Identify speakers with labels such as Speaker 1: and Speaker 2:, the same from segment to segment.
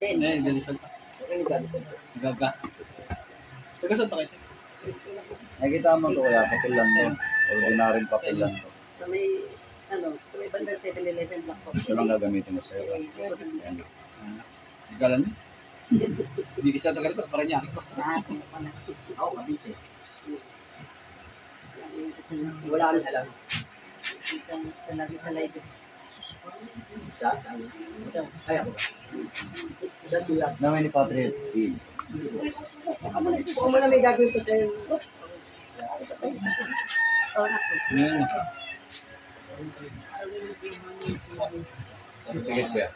Speaker 1: Eh, galisal pa. Gaga. Tagasal pa kayo.
Speaker 2: Nakikita mo ito kaya, papel lang to. Ordinaryong papel lang to.
Speaker 3: Sa may, sa may bandang 7-Eleven block po.
Speaker 2: Ito lang gagamitin mo sa'yo. Ayan.
Speaker 1: Galan mo? Hindi kasi ito ganito, parang niya.
Speaker 3: Ako, kabite. Wala kang alam. Lagi sa live. Siya? Ay, ako. Siya siya.
Speaker 2: Namin ni Patriot.
Speaker 3: Kung mo na may gagawin ko sa'yo.
Speaker 1: Ngayon na.
Speaker 2: Tigit ko yan.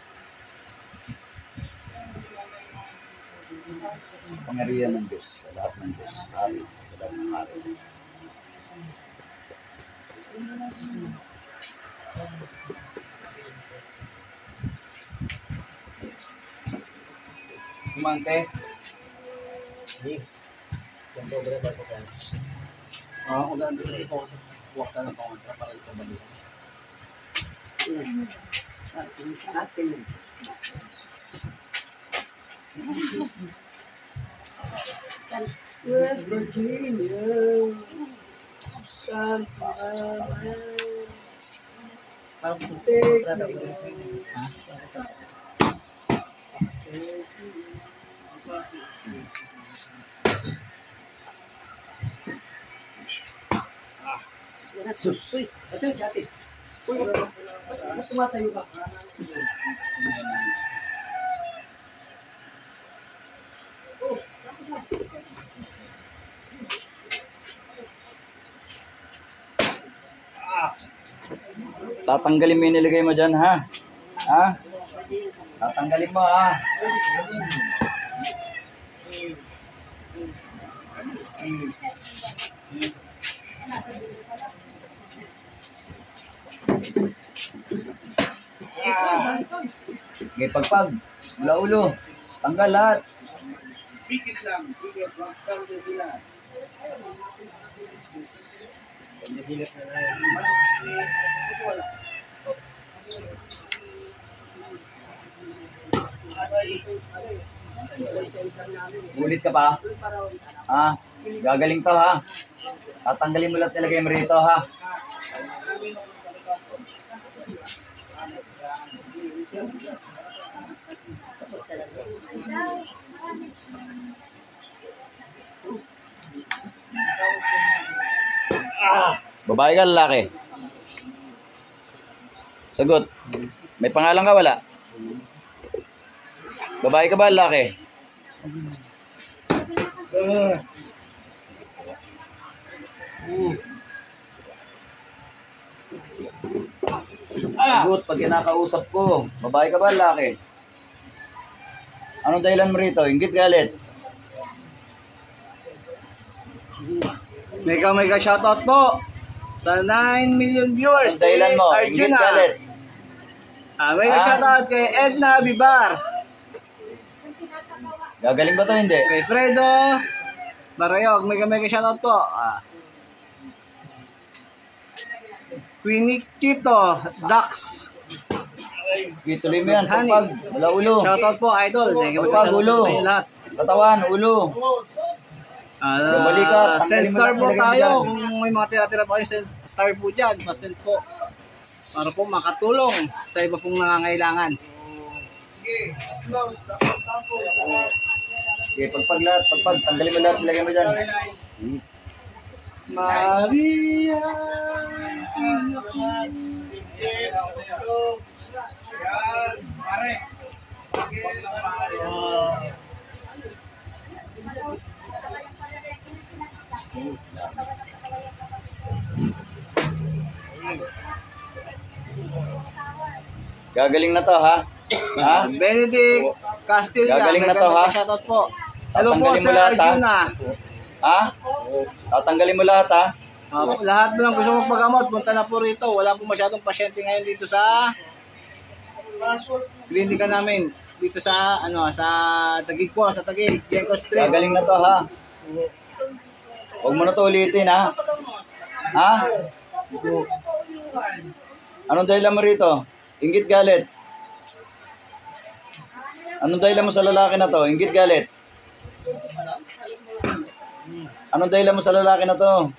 Speaker 2: Pangarihan ng Diyos, sa lahat ng Diyos, hari, sa lahat ng hari. Kumante.
Speaker 1: Kung gano'n sa ito, buwak sana pa sa para ito balik.
Speaker 3: West Virginia. San
Speaker 2: Sus.
Speaker 3: Uy, asan si ate? Uy, tumatayo ka.
Speaker 2: Tatanggalin mo yung nilagay mo dyan, ha? Ha? Tatanggalin mo, ha? Okay, pagpag. Mula ulo. Tanggal lahat.
Speaker 1: Bigit lang, bigit. Wag kang sila.
Speaker 2: Ulit ka pa? Ha? Gagaling to, ha? Tatanggalin mo lahat nilagay mo rito, ha? Babae ka, lalaki? Sagot. May pangalan ka, wala? Babae ka ba, lalaki? Sagot, pag kinakausap ko. Babae ka ba, lalaki? Anong dahilan mo rito? Inggit, galit?
Speaker 4: Mega shoutout po sa 9 million viewers.
Speaker 2: Anong dahilan mo? Inggit,
Speaker 4: Arjuna.
Speaker 2: galit?
Speaker 4: Mega shoutout kay Edna Bibar.
Speaker 2: Gagaling ba to, hindi?
Speaker 4: Kay Fredo Marayog. Mega shoutout po. Queenie Tito Dax.
Speaker 2: Ituloy mo yan,
Speaker 4: Honey.
Speaker 2: pagpag. Wala ulo.
Speaker 4: Shoutout po, idol. Mega
Speaker 2: Pagpag,
Speaker 4: shoutout
Speaker 2: ulo.
Speaker 4: po sa inyo lahat.
Speaker 2: Katawan, ulo. Balikat,
Speaker 4: Send
Speaker 2: tanggalin mo
Speaker 4: star
Speaker 2: lang
Speaker 4: po
Speaker 2: talaga
Speaker 4: tayo.
Speaker 2: dyan.
Speaker 4: Kung may mga tira-tira pa kayo, send star po dyan. Pa-send po. Para po makatulong sa iba pong nangangailangan.
Speaker 2: Okay, pagpag lahat, pagpag. Tanggalin mo lahat, ilagay mo dyan.
Speaker 4: Maria.
Speaker 2: Gagaling na to, ha? Ha?
Speaker 4: Benedict Castilla.
Speaker 2: Gagaling na to, ha?
Speaker 4: Shoutout po. Hello po,
Speaker 2: Tatanggalin mo
Speaker 4: Sir
Speaker 2: lahat, ha?
Speaker 4: Arjuna.
Speaker 2: Ha? Tatanggalin mo lahat, ha?
Speaker 4: Lahat mo lang gusto magpagamot, punta na po rito. Wala po masyadong pasyente ngayon dito sa klinika namin. Dito sa, sa Taguig po, sa Taguig, Genco Street.
Speaker 2: Gagaling na to, ha? Huwag mo na to ulitin, ha? Ha? Anong dahilan mo rito? Inggit, galit? Anong dahilan mo sa lalaki na to? Inggit galit. Anong dahilan mo sa lalaki na to?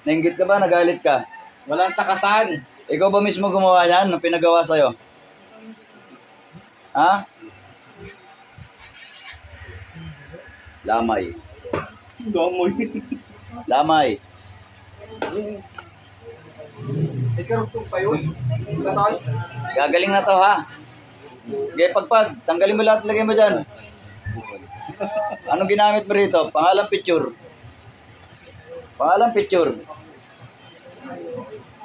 Speaker 2: Nainggit ka ba? Nagalit ka?
Speaker 1: Walang takasan.
Speaker 2: Ikaw ba mismo gumawa yan? Ang pinagawa sa'yo? Ha? Lamay.
Speaker 1: Gamoy.
Speaker 2: Lamay.
Speaker 3: May karugtong pa yun. Tatay.
Speaker 2: Gagaling na to ha. Okay, pagpag. Tanggalin mo lahat. Lagay mo dyan. Anong ginamit mo rito? Pangalan picture. Pangalan picture.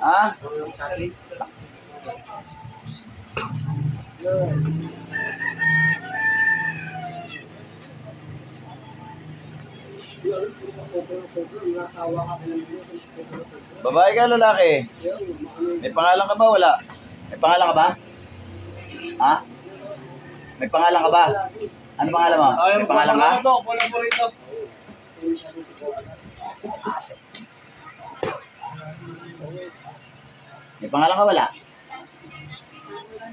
Speaker 2: Ha? Babae ka, lalaki? May pangalan ka ba? Wala. May pangalan ka ba? Ha? May pangalan ka ba? Ano pangalan mo? May pangalan ka?
Speaker 1: Wala po rito.
Speaker 2: May pangalan ka? Wala.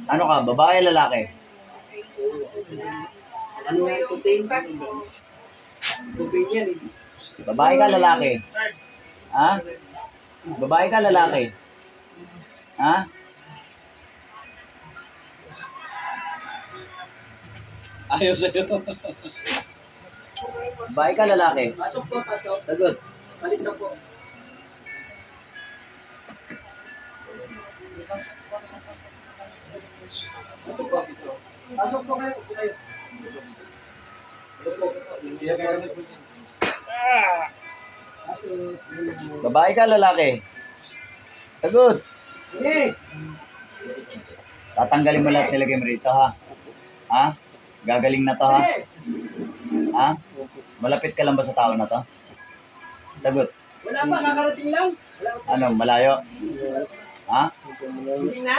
Speaker 2: Ano ka? Babae, lalaki?
Speaker 3: Ano yung kuting? Kuting yan eh.
Speaker 2: Babae ka, lalaki? Ha? Babae ka, lalaki? Ha?
Speaker 1: Ayaw sa'yo.
Speaker 2: Babae ka, lalaki?
Speaker 3: Pasok po, pasok.
Speaker 2: Sagot.
Speaker 3: Alis na po. Pasok po. Pasok po kayo. Upo kayo.
Speaker 2: Babae ka, lalaki? Sagot.
Speaker 3: Eh!
Speaker 2: Tatanggalin mo lahat nilagay mo rito, ha? Ha? Gagaling na to, ha? Ha? Malapit ka lang ba sa tao na to? Sagot.
Speaker 3: Wala pa, kakarating lang. Wala pa.
Speaker 2: Ano, malayo? Ha?
Speaker 3: Hindi na?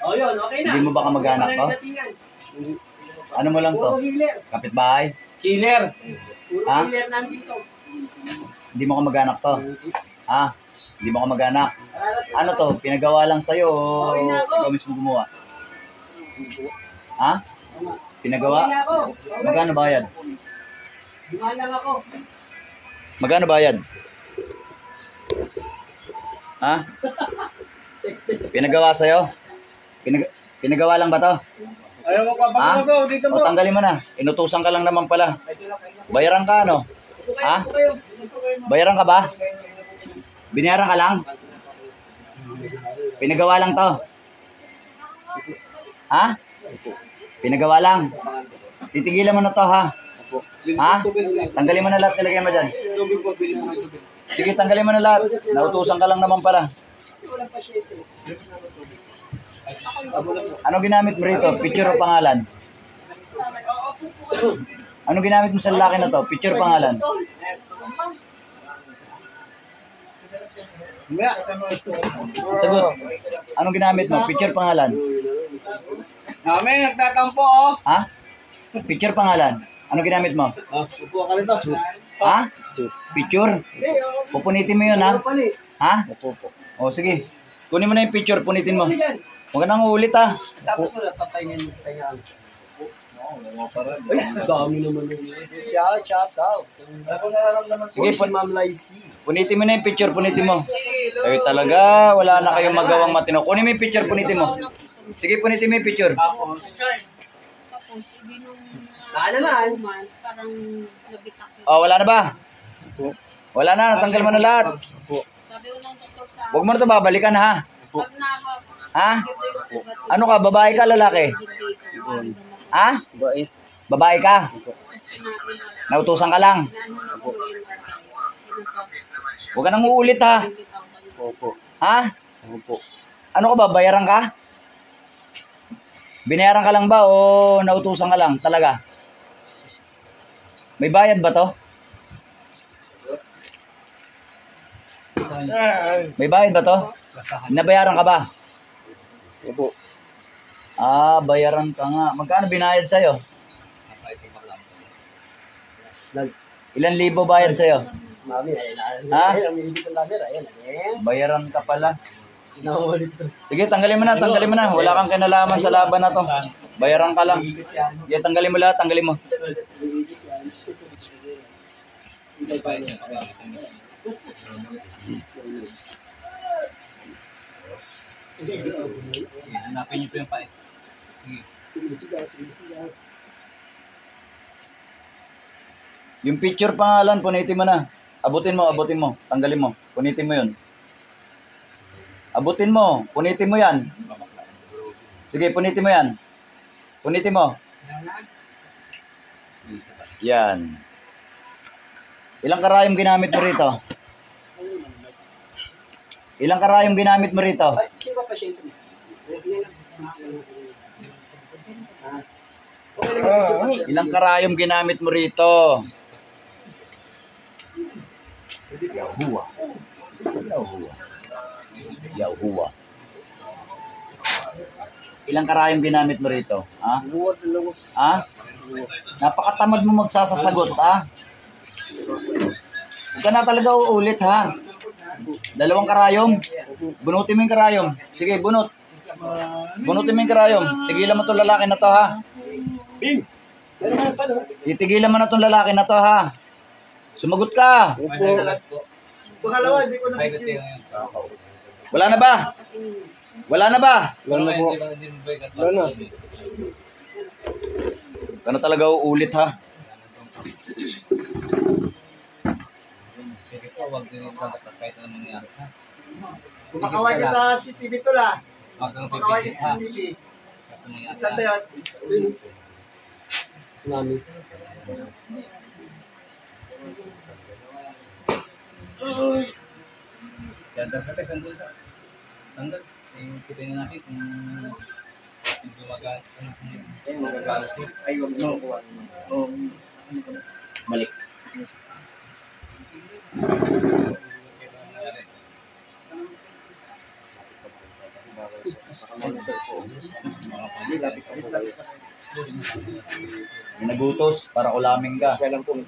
Speaker 3: O yun, okay na.
Speaker 2: Hindi mo ba kamag-anak to?
Speaker 3: Datingan.
Speaker 2: Ano mo lang
Speaker 3: Puro
Speaker 2: to?
Speaker 3: healer.
Speaker 2: Kapitbahay?
Speaker 1: Killer.
Speaker 3: Puro
Speaker 2: Ha?
Speaker 3: healer nandito.
Speaker 2: Hindi mo kamag-anak to? Ha? Hindi mo kamag-anak?
Speaker 3: Kararating
Speaker 2: Ano to? Pinagawa lang sa'yo o
Speaker 3: Okay na ako.
Speaker 2: ikaw mismo gumawa? Ha? Pinagawa?
Speaker 3: Okay na ako. Okay.
Speaker 2: Magkano bayad?
Speaker 3: Dumaan lang ako.
Speaker 2: Magkano bayad? Ha? Pinagawa sa'yo? Pinagawa lang ba to?
Speaker 1: Ayaw mo ka.
Speaker 2: Ha?
Speaker 1: Bago dito
Speaker 2: O tanggalin mo na. Inutusan ka lang naman pala. Bayaran ka ano?
Speaker 3: Upo kayo,
Speaker 2: Ha?
Speaker 3: upo kayo. Upo kayo.
Speaker 2: Bayaran ka ba? Binayaran ka lang? Pinagawa lang to? Ha? Pinagawa lang? Titigilan mo na to ha? Ha? Tanggalin mo na lahat, nilagay mo dyan.
Speaker 1: Tubig po, bilhin mo ng tubig.
Speaker 2: Sige, tanggalin mo na lahat. Nautusan ka lang naman pala.
Speaker 3: Walang pasyente.
Speaker 2: Ano ginamit mo rito? Picture o pangalan? Ano ginamit mo sa lalaki na to? Picture o pangalan? Sagot. Anong ginamit mo? Picture pangalan?
Speaker 1: Namin, nagtatampo oh.
Speaker 2: Ha? Picture pangalan? Anong ginamit mo?
Speaker 1: Upo ka rito.
Speaker 2: Ha? Picture? Pupunitin mo yun ha? Ha? O sige. Kunin mo na yung picture, punitin mo. Huwag ka nang uulit ha.
Speaker 3: Tapos mo na papahingin mo tayo. Ay, dami naman yun. Shout out. Ako nararamdaman ko
Speaker 2: Sige,
Speaker 3: si Ma'am Lacey.
Speaker 2: Punitin mo na yung picture, punitin mo. Ay talaga, wala na kayong magawang matino. Kunin mo yung picture, punitin mo. Sige, punitin mo yung picture.
Speaker 5: Tapos, hindi nung
Speaker 3: Naman.
Speaker 5: months, parang nabitak yun.
Speaker 2: O, wala na ba? Wala na, natanggal mo na lahat.
Speaker 5: Sabi ko ng doktor sa
Speaker 2: Huwag mo na ito babalikan ha.
Speaker 5: pag
Speaker 2: Ha?
Speaker 5: nakakaganda
Speaker 2: Ano ka, babae ka, lalaki? Ha? Babae ka? Nautusan ka lang. Huwag ka nang uulit ha. Ha? Ano ka ba, bayaran ka? Binayaran ka lang ba o nautusan ka lang talaga? May bayad ba to? May bayad ba to? Nabayaran ka ba?
Speaker 4: Opo.
Speaker 2: Ah, bayaran ka nga. Magkano binayad sa'yo? Ilan libo bayad sa'yo?
Speaker 3: Mami,
Speaker 2: Ha?
Speaker 3: ang hindi ko labi, ayan.
Speaker 2: Bayaran ka pala.
Speaker 3: Nahulit ko.
Speaker 2: Sige, tanggalin mo na, tanggalin mo na. Wala kang kinalaman sa laban na to. Bayaran ka lang. Yeah, tanggalin mo lahat, tanggalin mo.
Speaker 4: Hanapin niyo po yung pait.
Speaker 2: Yung picture pangalan, punitin mo na. Abutin mo. Tanggalin mo. Punitin mo yun. Abutin mo. Punitin mo yan. Sige, punitin mo yan. Punitin mo. Yan. Ilang karayom ginamit mo rito? Ilang karayom ginamit mo rito?
Speaker 3: Sino pa siya ito?
Speaker 2: Ilang karayom ginamit mo rito? Yahuwa. Ilang karayom ginamit mo rito? Ha? Ha? Napakatamad mo magsasasagot, ha? Huwag ka na talaga uulit, ha? 2 karayom. Bunutin mo yung karayom. Sige, bunot. Bunutin mo yung karayom. Tigilan mo itong lalaki na to, ha? Titigilan mo na itong lalaki na to, ha? Sumagot ka.
Speaker 3: Pangalawa, hindi ko na
Speaker 2: Wala na ba? Wala na ba?
Speaker 4: Wala na po.
Speaker 3: Wala na.
Speaker 2: Huwag ka na talaga uulit, ha?
Speaker 4: Sige po, huwag din ito kahit anong mangyari.
Speaker 3: Kumakaway ka sa CCTV to la.
Speaker 4: Huwag kang
Speaker 3: Kumakaway ka
Speaker 4: pipigil,
Speaker 3: sa
Speaker 4: ha?
Speaker 3: CCTV.
Speaker 4: Kahit anong mangyari,
Speaker 3: Saan
Speaker 4: ha?
Speaker 3: ba yun? Tsunami.
Speaker 4: Sandal ka tayo, sandal ka. Sandal. Kita na natin kung gumagana siya.
Speaker 3: Ay, wag mo.
Speaker 2: Balik. Nagutos para kulamin ka.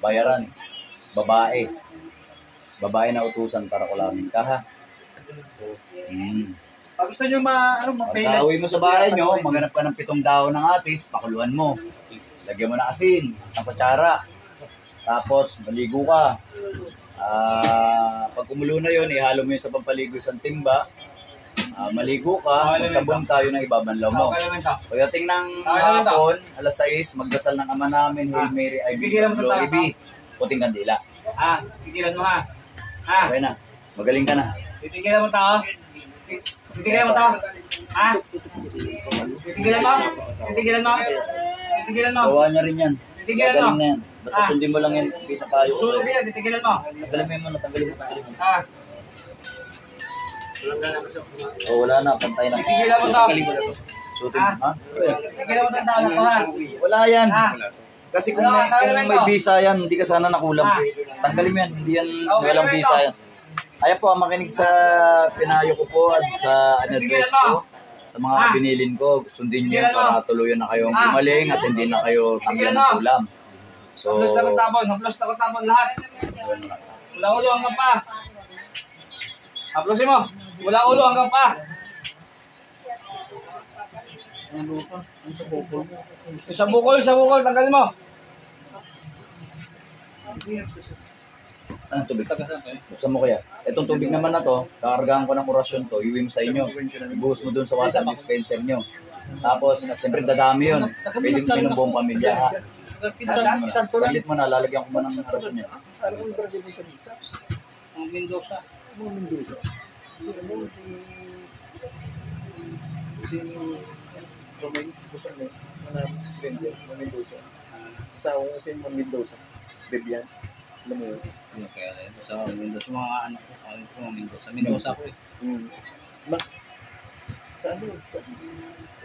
Speaker 2: Bayaran. Babae. Babae na utusan para kulamin ka, ha?
Speaker 3: Pag gusto nyo
Speaker 2: Pagka-uwi mo sa bahay nyo, maghanap ka ng 7 dahon ng atis, pakuluan mo. Lagyan mo ng asin, isang kutsara. Tapos, maligo ka. Pag kumulo na yun, ihalo mo yun sa pampaligo sa timba. Maligo ka, magsabon tayo ng ibabanlaw mo. Pagdating ng hapon, alas 6, magdasal ng Ama namin, Hail Mary, I believe in glory be. Puting kandila.
Speaker 1: Ha? Tigilan mo ha? Ha?
Speaker 2: Okay na, magaling ka na.
Speaker 1: Titigilan mo tao? Titigilan mo tao? Ha? Titigilan mo? Titigilan mo? Titigilan mo?
Speaker 2: Gawa niya rin yan.
Speaker 1: Titigilan mo?
Speaker 2: Gagaling na yan. Basta sundin mo lang yan, kita tayo.
Speaker 1: Susunod yan, titigilan mo?
Speaker 2: Tanggalin mo yun muna, tanggalin mo.
Speaker 1: Ha?
Speaker 2: Wala na, pantay na.
Speaker 1: Titigilan mo tao?
Speaker 2: Sutin mo, ha?
Speaker 1: Titigilan mo tao na to ha?
Speaker 2: Wala yan.
Speaker 1: Ha?
Speaker 2: Kasi kung may visa yan, hindi ka sana nakulam. Tanggalin mo yan, hindi yan walang visa yan. Ayan po, makinig sa pinayo ko po at sa advice ko. Sa mga binilin ko, sundin niyo yan para tuluyan na kayong gumaling at hindi na kayo tanggalan ng ulam. So,
Speaker 1: Haplos na tabon, haplos na tabon lahat. Wala ulo hanggang pa. Haplosin mo. Wala ulo hanggang pa. Sa bukol, tanggalin mo.
Speaker 2: tubig. Buksan mo kaya. Itong tubig naman na to, kakargahan ko ng orasyon to, iuwi mo sa inyo. Ibuhos mo dun sa water dispenser nyo. Tapos, siyempre dadami yun. Pwedeng minom buong pamilya, ha? Salit mo na, lalagyan ko mo ng orasyon nyo.
Speaker 4: Ang Mendoza.
Speaker 3: Mendoza. Debian. Alam mo yun?
Speaker 4: Ano kaya yun? Sa Mendoza, mga anak ko, alam ko mga Mendoza. Mendoza ko eh.
Speaker 3: Saan mo?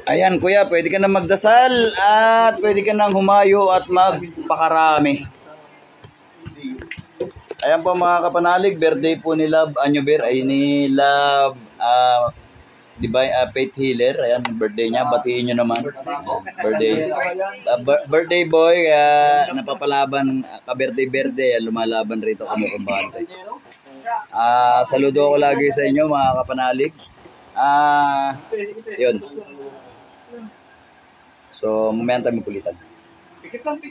Speaker 2: Ayan kuya, pwede ka na magdasal at pwede ka nang humayo at magpakarami. Ayan po mga kapanalig, birthday po ni Love Anyober ay ni Love Divine Faith Healer. Ayan, birthday niya, batiin nyo naman. Birthday boy, napapalaban, ka-birthday, lumalaban rito kumukumbante. Saludo ko lagi sa inyo mga kapanalig. Yun. So, mamaya tayo magkulitan.
Speaker 1: Pikit lang, pikit.